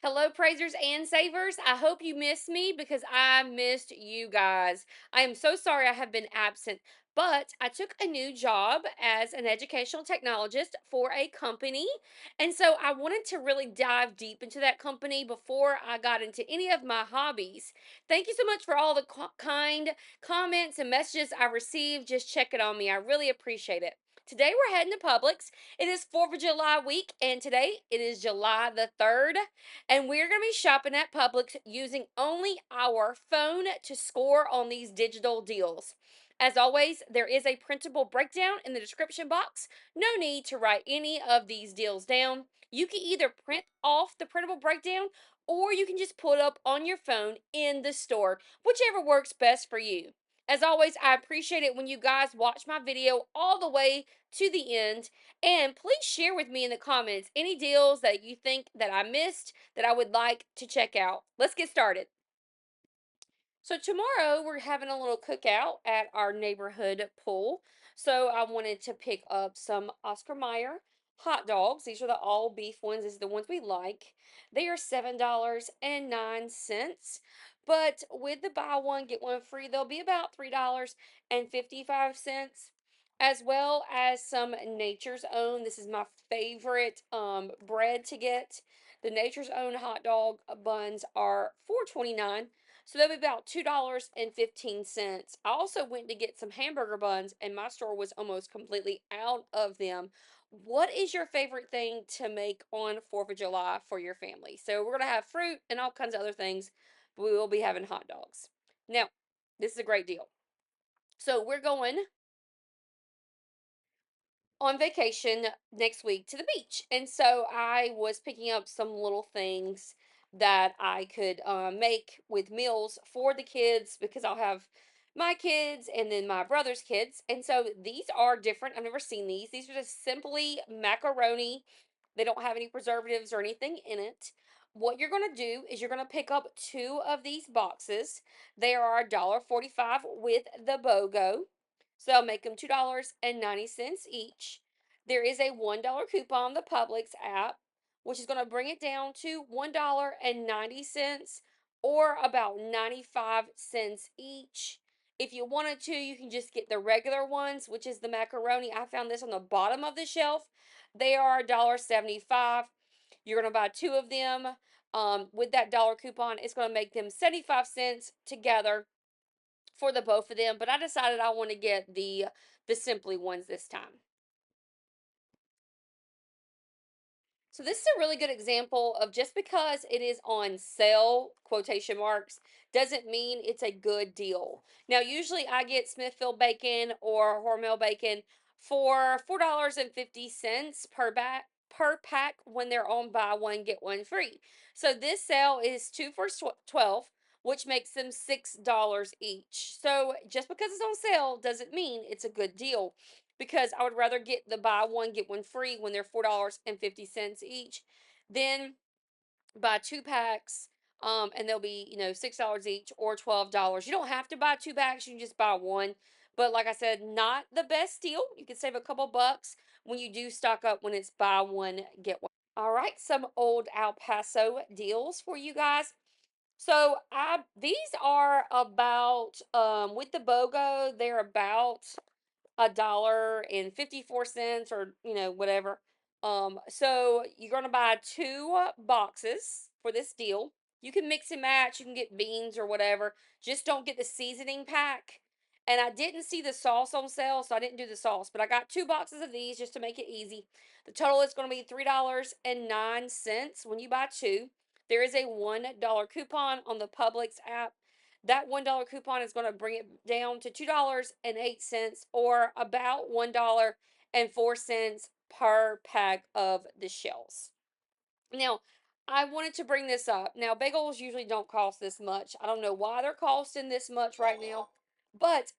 Hello, praisers and savers. I hope you missed me because I missed you guys. I am so sorry I have been absent, but I took a new job as an educational technologist for a company. And so I wanted to really dive deep into that company before I got into any of my hobbies. Thank you so much for all the kind comments and messages I received. Just checking on me. I really appreciate it. Today we're heading to Publix. It is 4th of July week, and today it is July the 3rd. And we're going to be shopping at Publix using only our phone to score on these digital deals. As always, there is a printable breakdown in the description box. No need to write any of these deals down. You can either print off the printable breakdown or you can just pull it up on your phone in the store, whichever works best for you. As always, I appreciate it when you guys watch my video all the way to the end, and please share with me in the comments any deals that you think that I missed that I would like to check out. Let's get started. So tomorrow we're having a little cookout at our neighborhood pool. So I wanted to pick up some Oscar Mayer hot dogs. These are the all beef ones. These are the ones we like. They are $7.09. But with the buy one, get one free, they'll be about $3.55. As well as some Nature's Own. This is my favorite bread to get. The Nature's Own hot dog buns are $4.29, so that'll be about $2.15. I also went to get some hamburger buns, and my store was almost completely out of them. What is your favorite thing to make on 4th of July for your family? So we're gonna have fruit and all kinds of other things, but we will be having hot dogs. Now, this is a great deal. So we're going on vacation next week to the beach. And so I was picking up some little things that I could make with meals for the kids because I'll have my kids and then my brother's kids. And so these are different. I've never seen these. These are just simply macaroni. They don't have any preservatives or anything in it. What you're going to do is you're going to pick up two of these boxes. They are $1.45 with the BOGO. So I'll make them $2.90 each. There is a $1 coupon on the Publix app, which is going to bring it down to $1.90 or about 95 cents each. If you wanted to, you can just get the regular ones, which is the macaroni. I found this on the bottom of the shelf. They are $1.75. You're going to buy two of them. With that dollar coupon, it's going to make them 75 cents together for the both of them, but I decided I want to get the simply ones this time. So this is a really good example of just because it is on sale, quotation marks, doesn't mean it's a good deal. Now, usually I get Smithfield bacon or Hormel bacon for $4.50 per pack when they're on buy one get one free. So this sale is 2 for 12, which makes them $6 each. So just because it's on sale doesn't mean it's a good deal, because I would rather get the buy one get one free when they're $4.50 each than buy two packs, and they'll be, $6 each or $12. You don't have to buy two packs, you can just buy one. But like I said, not the best deal. You can save a couple bucks when you do stock up when it's buy one get one. All right, some old El Paso deals for you guys. So I these are about with the BOGO, they're about $1.54 or whatever. So you're gonna buy two boxes for this deal. You can mix and match. You can get beans or whatever. Just don't get the seasoning pack. And I didn't see the sauce on sale, so I didn't do the sauce. But I got two boxes of these just to make it easy. The total is going to be $3.09 when you buy two. There is a $1 coupon on the Publix app. That $1 coupon is going to bring it down to $2.08 or about $1.04 per pack of the shells. Now, I wanted to bring this up. Now, bagels usually don't cost this much. I don't know why they're costing this much right now, but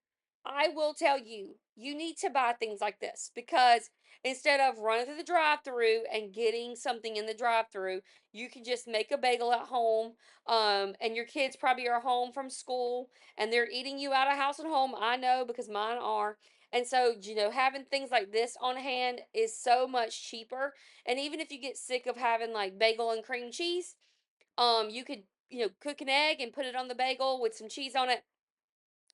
I will tell you, you need to buy things like this because instead of running through the drive-through and getting something in the drive-through, you can just make a bagel at home. And your kids probably are home from school and they're eating you out of house and home. I know because mine are. And so, having things like this on hand is so much cheaper, and even if you get sick of having like bagel and cream cheese, You could, cook an egg and put it on the bagel with some cheese on it,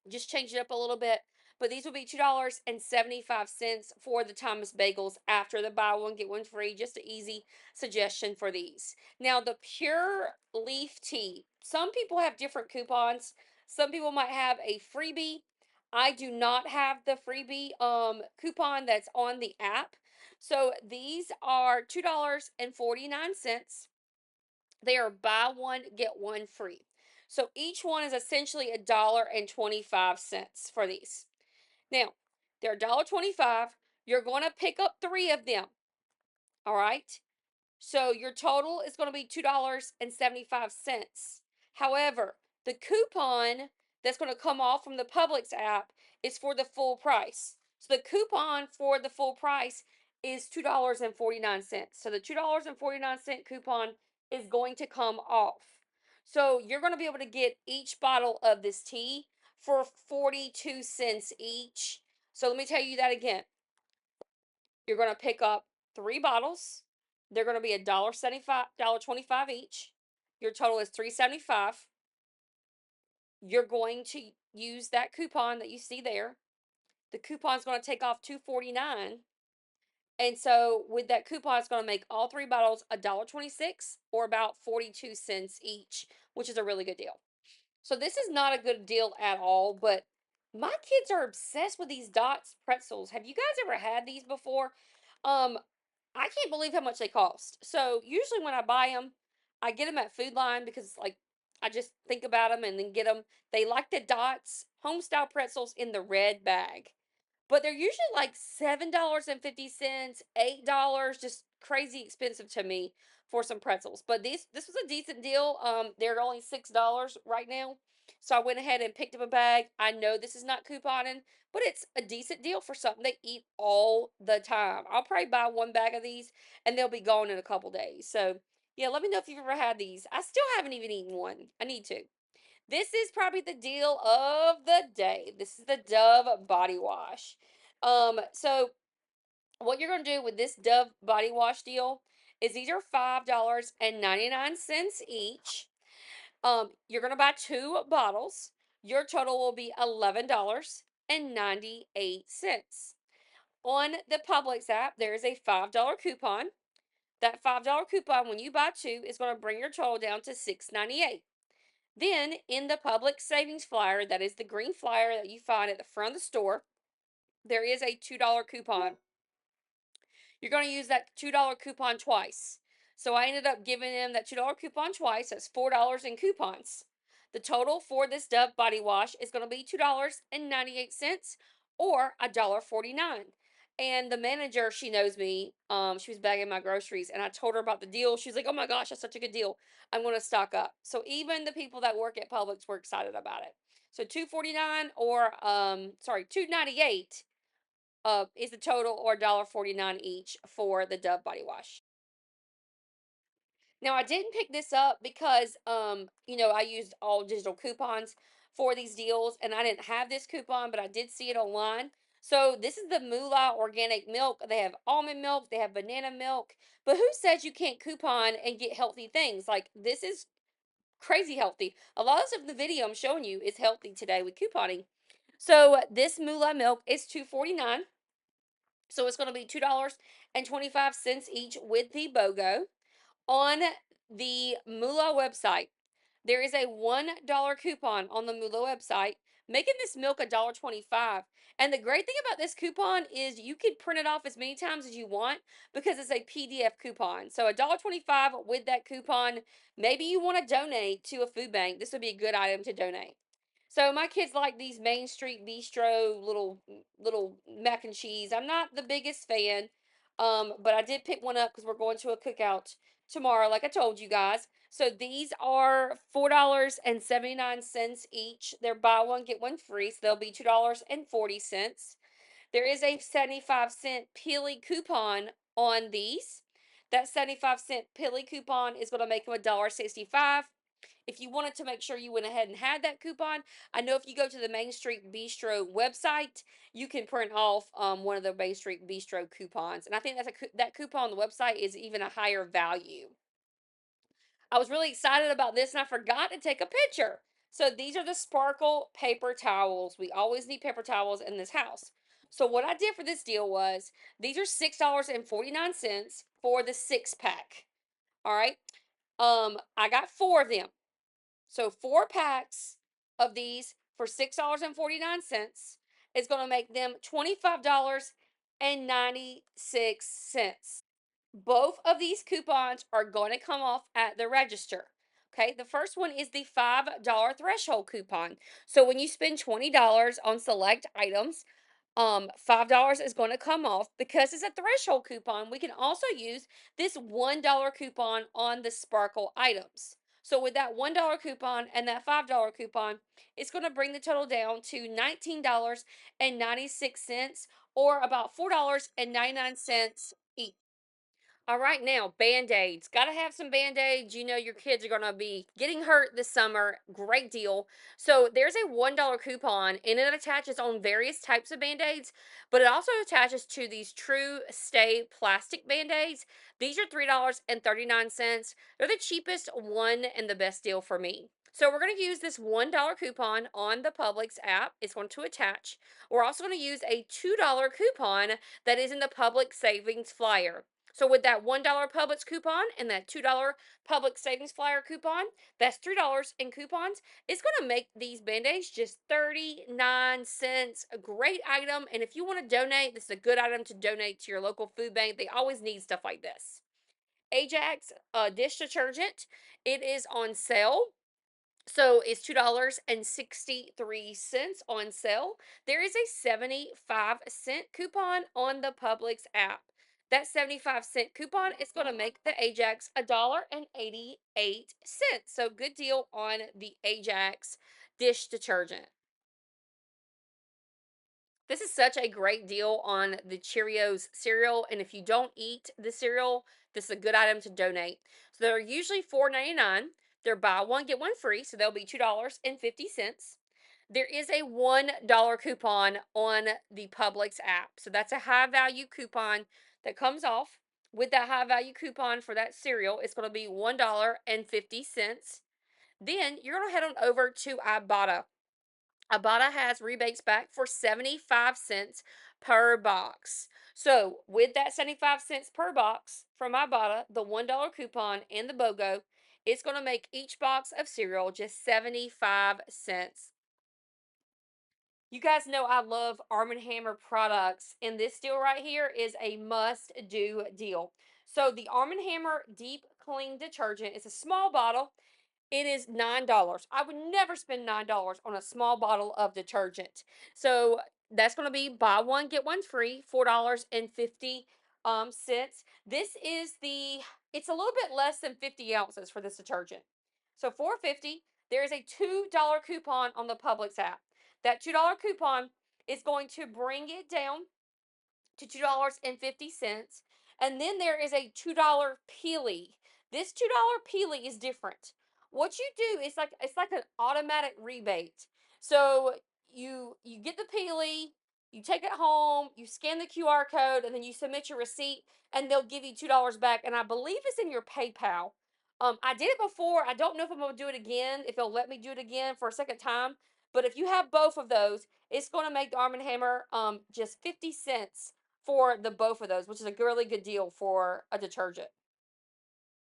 just change it up a little bit. But these will be $2.75 for the Thomas bagels after the buy one get one free. Just an easy suggestion for these. Now the pure leaf tea. Some people have different coupons. Some people might have a freebie. I do not have the freebie coupon that's on the app. So these are $2.49. They are buy one, get one free. So each one is essentially $1.25 for these. Now, they're $1.25. You're going to pick up three of them. All right. So your total is going to be $2.75. However, the coupon that's going to come off from the Publix app is for the full price. So the coupon for the full price is $2.49. So the $2.49 coupon is going to come off. So you're going to be able to get each bottle of this tea for 42 cents each. So let me tell you that again. You're going to pick up three bottles. They're going to be $1.75 each. Your total is $3.75. You're going to use that coupon that you see there. The coupon's going to take off $2.49. And so with that coupon, it's going to make all three bottles $1.26 or about 42 cents each, which is a really good deal. So this is not a good deal at all, but my kids are obsessed with these Dots pretzels. Have you guys ever had these before? Um, I can't believe how much they cost. So usually when I buy them, I get them at Food Line because like I just think about them and then get them. They like the Dots home style pretzels in the red bag. But they're usually like $7.50, $8, just crazy expensive to me for some pretzels. But this was a decent deal. They're only $6 right now. So I went ahead and picked up a bag. I know this is not couponing, but it's a decent deal for something they eat all the time. I'll probably buy one bag of these and they'll be gone in a couple days. So yeah, let me know if you've ever had these. I still haven't even eaten one. I need to. This is probably the deal of the day. This is the Dove body wash. So what you're going to do with this Dove body wash deal is these are $5.99 each. You're going to buy two bottles. Your total will be $11.98. On the Publix app, there is a $5 coupon. That $5 coupon, when you buy two, is going to bring your total down to $6.98. Then in the public savings flyer, that is the green flyer that you find at the front of the store, there is a $2 coupon. You're going to use that $2 coupon twice. So I ended up giving them that $2 coupon twice. That's $4 in coupons. The total for this Dove body wash is going to be $2.98 or $1.49. And the manager, she knows me. She was bagging my groceries, and I told her about the deal. She's like, "Oh my gosh, that's such a good deal! I'm going to stock up." So even the people that work at Publix were excited about it. So $2.49 or $2.98 is the total or $1.49 each for the Dove body wash. Now I didn't pick this up because I used all digital coupons for these deals and I didn't have this coupon, but I did see it online. So this is the Moolah organic milk. They have almond milk, they have banana milk. But who says you can't coupon and get healthy things? Like this is crazy healthy. A lot of stuff in the video I'm showing you is healthy today with couponing. So this Moolah milk is $2.49. So it's going to be $2.25 each with the BOGO. On the Moolah website, there is a $1 coupon on the Moolah website, making this milk $1.25. And the great thing about this coupon is you can print it off as many times as you want because it's a PDF coupon. So $1.25 with that coupon. Maybe you want to donate to a food bank. This would be a good item to donate. So my kids like these Main Street Bistro little mac and cheese. I'm not the biggest fan, but I did pick one up because we're going to a cookout tomorrow, like I told you guys. So these are $4.79 each. They're buy one get one free, so they'll be $2.40. There is a 75-cent Peely coupon on these. That 75-cent Peely coupon is going to make them $1.65. If you wanted to make sure you went ahead and had that coupon, I know if you go to the Main Street Bistro website, you can print off one of the Main Street Bistro coupons, and I think that coupon on the website is even a higher value. I was really excited about this and I forgot to take a picture. So these are the sparkle paper towels. We always need paper towels in this house. So what I did for this deal was these are $6.49 for the 6 pack. All right. I got 4 of them. So 4 packs of these for $6.49 is going to make them $25.96. Both of these coupons are going to come off at the register. Okay, the first one is the $5 threshold coupon. So when you spend $20 on select items, $5 is going to come off because it's a threshold coupon. We can also use this $1 coupon on the sparkle items. So with that $1 coupon and that $5 coupon, it's going to bring the total down to $19.96 or about $4.99 each. All right, now band-aids. Got to have some band-aids. You know your kids are going to be getting hurt this summer. Great deal. So there's a $1 coupon and it attaches on various types of band-aids, but it also attaches to these True Stay plastic band-aids. These are $3.39. They're the cheapest one and the best deal for me. So we're going to use this $1 coupon on the Publix app. It's going to attach. We're also going to use a $2 coupon that is in the Publix Savings Flyer. So with that $1 Publix coupon and that $2 Publix Savings Flyer coupon, that's $3 in coupons. It's going to make these band-aids just 39 cents. A great item. And if you want to donate, this is a good item to donate to your local food bank. They always need stuff like this. Ajax dish detergent. It is on sale. So it's $2.63 on sale. There is a 75-cent coupon on the Publix app. That 75-cent coupon is going to make the Ajax $1.88. So good deal on the Ajax dish detergent. This is such a great deal on the Cheerios cereal. And if you don't eat the cereal, this is a good item to donate. So they're usually $4.99. They're buy one, get one free. So they'll be $2.50. There is a $1 coupon on the Publix app. So that's a high value coupon that comes off. With that high value coupon for that cereal, it's going to be $1.50. Then you're going to head on over to Ibotta. Ibotta has rebates back for 75 cents per box. So, with that 75 cents per box from Ibotta, the $1 coupon and the BOGO, it's going to make each box of cereal just 75 cents. You guys know I love Arm& Hammer products, and this deal right here is a must-do deal. So, the Arm& Hammer Deep Clean Detergent is a small bottle. It is $9. I would never spend $9 on a small bottle of detergent. So that's going to be buy one, get one free, $4.50 cents. This is it's a little bit less than 50 ounces for this detergent. So 4.50. There is a $2 coupon on the Publix app. That $2 coupon is going to bring it down to $2.50. And then there is a $2 peely. This $2 peely is different. What you do is it's like an automatic rebate. So you get the peely, you take it home, you scan the QR code, and then you submit your receipt, and they'll give you $2 back. And I believe it's in your PayPal. I did it before. I don't know if I'm gonna do it again, if they'll let me do it again for a second time. But if you have both of those, it's going to make the Arm& Hammer just 50 cents for the both of those, which is a really good deal for a detergent.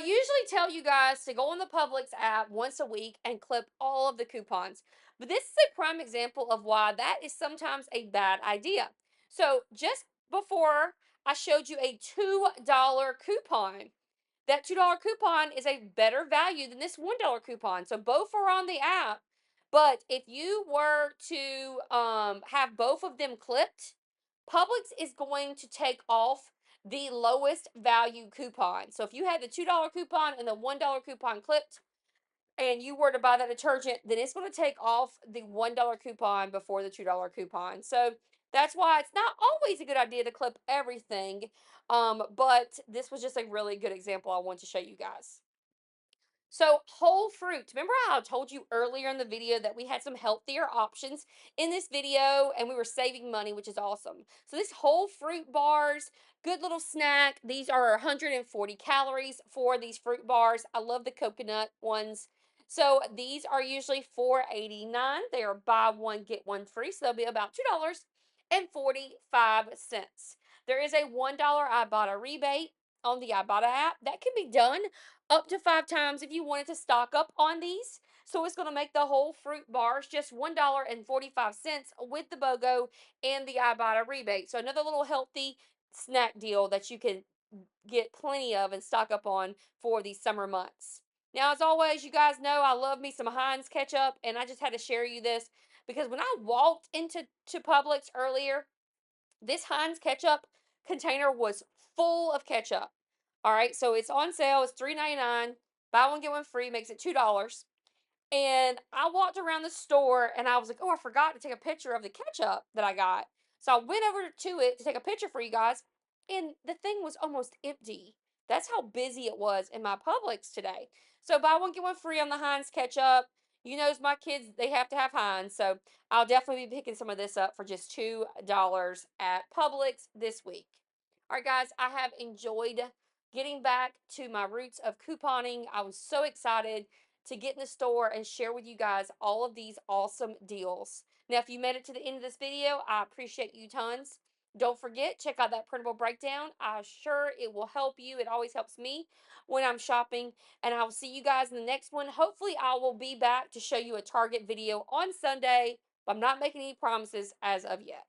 I usually tell you guys to go on the Publix app once a week and clip all of the coupons. But this is a prime example of why that is sometimes a bad idea. So just before I showed you a $2 coupon, that $2 coupon is a better value than this $1 coupon. So both are on the app. But if you were to have both of them clipped, Publix is going to take off the lowest value coupon. So if you had the $2 coupon and the $1 coupon clipped and you were to buy that detergent, then it's going to take off the $1 coupon before the $2 coupon. So that's why it's not always a good idea to clip everything. But this was just a really good example I want to show you guys. So, whole fruit. Remember how I told you earlier in the video that we had some healthier options in this video and we were saving money, which is awesome. So, this whole fruit bars, good little snack. These are 140 calories for these fruit bars. I love the coconut ones. So, these are usually $4.89. They are buy one, get one free. So, they'll be about $2.45. There is a $1 Ibotta rebate on the Ibotta app. That can be done up to 5 times if you wanted to stock up on these. So it's going to make the whole fruit bars just $1.45 with the BOGO and the Ibotta rebate. So another little healthy snack deal that you can get plenty of and stock up on for these summer months. Now, as always, you guys know I love me some Heinz ketchup, and I just had to share you this because when I walked into Publix earlier, this Heinz ketchup container was full of ketchup. All right, so it's on sale. It's $3.99. Buy one get one free makes it $2. And I walked around the store and I was like, oh, I forgot to take a picture of the ketchup that I got. So I went over to it to take a picture for you guys, and the thing was almost empty. That's how busy it was in my Publix today. So buy one get one free on the Heinz ketchup. You know, my kids, they have to have Heinz. So I'll definitely be picking some of this up for just $2 at Publix this week. All right, guys, I have enjoyed getting back to my roots of couponing. I was so excited to get in the store and share with you guys all of these awesome deals. Now, if you made it to the end of this video, I appreciate you tons. Don't forget, check out that printable breakdown. I'm sure it will help you. It always helps me when I'm shopping. And I will see you guys in the next one. Hopefully, I will be back to show you a Target video on Sunday, but I'm not making any promises as of yet.